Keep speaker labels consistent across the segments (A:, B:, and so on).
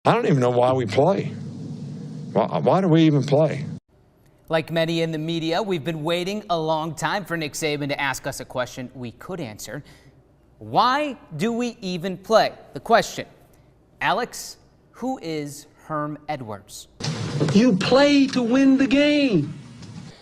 A: I don't even know why we play. Why do we even play?
B: Like many in the media, we've been waiting a long time for Nick Saban to ask us a question we could answer. Why do we even play? The question. Alex, who is Herm Edwards?
C: You play to win the game.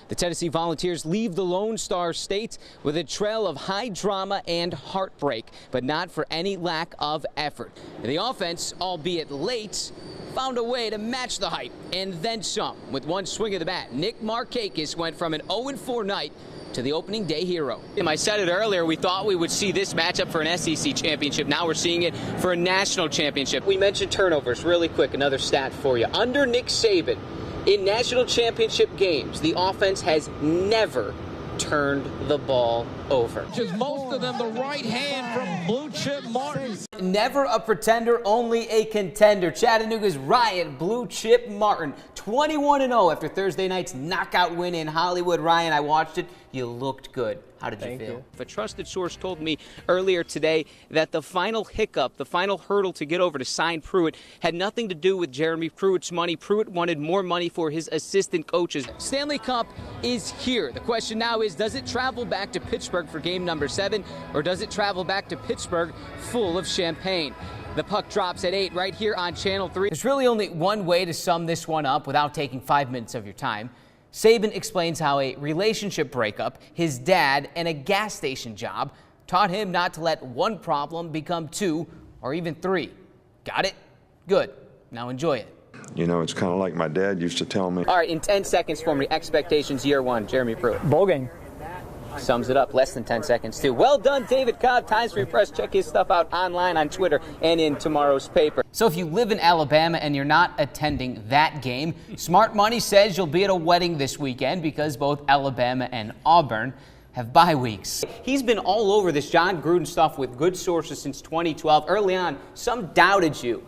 D: The Tennessee Volunteers leave the Lone Star State with a trail of high drama and heartbreak, but not for any lack of effort. The offense, albeit late, found a way to match the hype and then some. With one swing of the bat, Nick Markakis went from an 0-4 night to the opening day hero. I said it earlier, we thought we would see this matchup for an SEC championship. Now we're seeing it for a national championship. We mentioned turnovers really quick. Another stat for you. Under Nick Saban, in national championship games, the offense has never turned the ball over.
E: Just most of them the right hand from Blue Chip Martin.
B: Never a pretender, only a contender. Chattanooga's Ryan Blue Chip Martin, 21-0 after Thursday night's knockout win in Hollywood. Ryan, I watched it. You looked good. How did you feel?
D: A trusted source told me earlier today that the final hiccup, the final hurdle to get over to sign Pruitt had nothing to do with Jeremy Pruitt's money. Pruitt wanted more money for his assistant coaches. Stanley Cup is here. The question now is, does it travel back to Pittsburgh for game number 7, or does it travel back to Pittsburgh full of champagne? The puck drops at 8 right here on Channel 3.
B: There's really only one way to sum this one up without taking 5 minutes of your time. Saban explains how a relationship breakup, his dad, and a gas station job taught him not to let one problem become 2 or even 3. Got it? Good. Now enjoy it.
A: You know, it's kind of like my dad used to tell me.
D: All right, in 10 seconds for me, expectations year 1, Jeremy Pruitt.
F: Bowl game.
D: Sums it up, less than 10 seconds too. Well done, David Cobb. Times for your press. Check his stuff out online on Twitter and in tomorrow's paper.
B: So if you live in Alabama and you're not attending that game, Smart Money says you'll be at a wedding this weekend because both Alabama and Auburn have bye weeks. He's been all over this John Gruden stuff with good sources since 2012. Early on, some doubted you.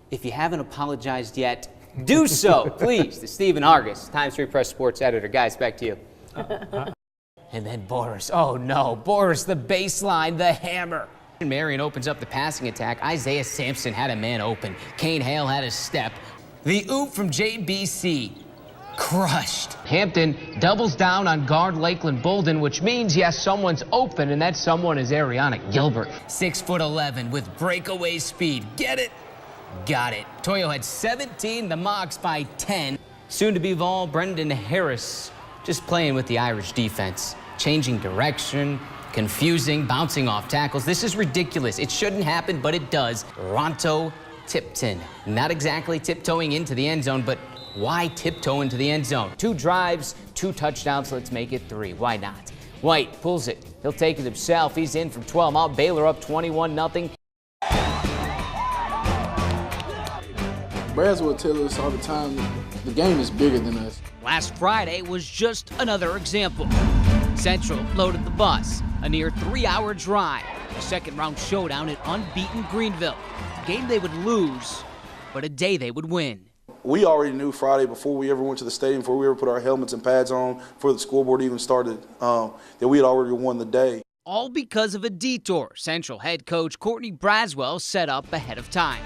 B: If you haven't apologized yet, do so, please. To Stephen Argus, Times 3 Press Sports Editor. Guys, back to you. And then Boris. Oh no, Boris, the baseline, the hammer. Marion opens up the passing attack. Isaiah Sampson had a man open. Kane Hale had a step. The oop from JBC. Crushed. Hampton doubles down on guard Lakeland Bolden, which means, yes, someone's open, and that someone is Ariana Gilbert. 6'11" with breakaway speed. Get it? Got it. Toyo had 17, the Mocs by 10. Soon to be Vol Brendan Harris just playing with the Irish defense. Changing direction, confusing, bouncing off tackles. This is ridiculous. It shouldn't happen, but it does. Ronto Tipton. Not exactly tiptoeing into the end zone, but why tiptoe into the end zone? 2 drives, 2 touchdowns. Let's make it 3. Why not? White pulls it. He'll take it himself. He's in from 12. Mount Baylor up 21-0.
G: Braswell tells us all the time the game is bigger than us.
H: Last Friday was just another example. Central loaded the bus, a near 3-hour drive, a second-round showdown at unbeaten Greenville. A game they would lose, but a day they would win.
I: We already knew Friday before we ever went to the stadium, before we ever put our helmets and pads on, before the scoreboard even started, that we had already won the day.
H: All because of a detour Central head coach CORTNEY Braswell set up ahead of time.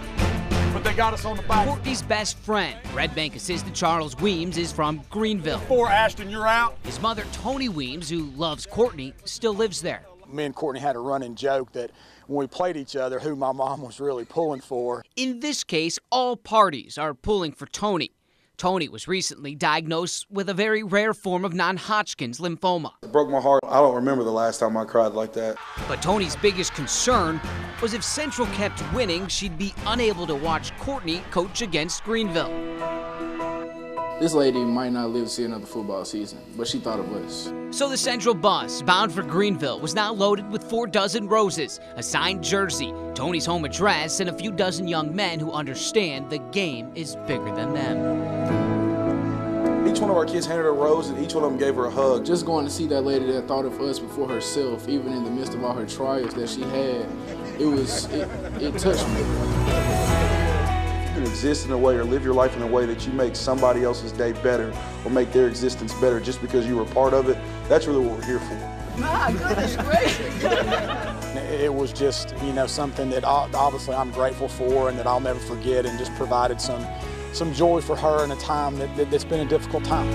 E: But they got us on the back.
H: CORTNEY's best friend, Red Bank assistant Charles Weems, is from Greenville.
E: 4, Ashton, you're out.
H: His mother, Tony Weems, who loves CORTNEY, still lives there.
J: Me and CORTNEY had a running joke that when we played each other, who my mom was really pulling for.
H: In this case, all parties are pulling for Tony. Tony was recently diagnosed with a very rare form of non-Hodgkin's lymphoma.
I: It broke my heart. I don't remember the last time I cried like that.
H: But Tony's biggest concern was if Central kept winning, she'd be unable to watch CORTNEY coach against Greenville.
G: This lady might not live to see another football season, but she thought of us.
H: So the Central bus, bound for Greenville, was now loaded with 4 dozen roses, a signed jersey, Tony's home address, and a few dozen young men who understand the game is bigger than them.
I: Each one of our kids handed her a rose, and each one of them gave her a hug.
G: Just going to see that lady that thought of us before herself, even in the midst of all her trials that she had, it touched me.
I: You can exist in a way or live your life in a way that you make somebody else's day better or make their existence better just because you were a part of it. That's really what we're here for.
C: My goodness gracious.
J: It was just, you know, something that obviously I'm grateful for and that I'll never forget, and just provided some joy for her in a time that's been a difficult time.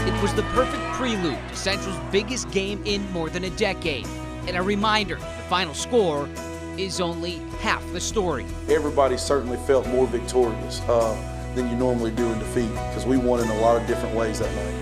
H: It was the perfect prelude to Central's biggest game in more than a decade. And a reminder, the final score is only half the story.
I: Everybody certainly felt more victorious than you normally do in defeat, because we won in a lot of different ways that night.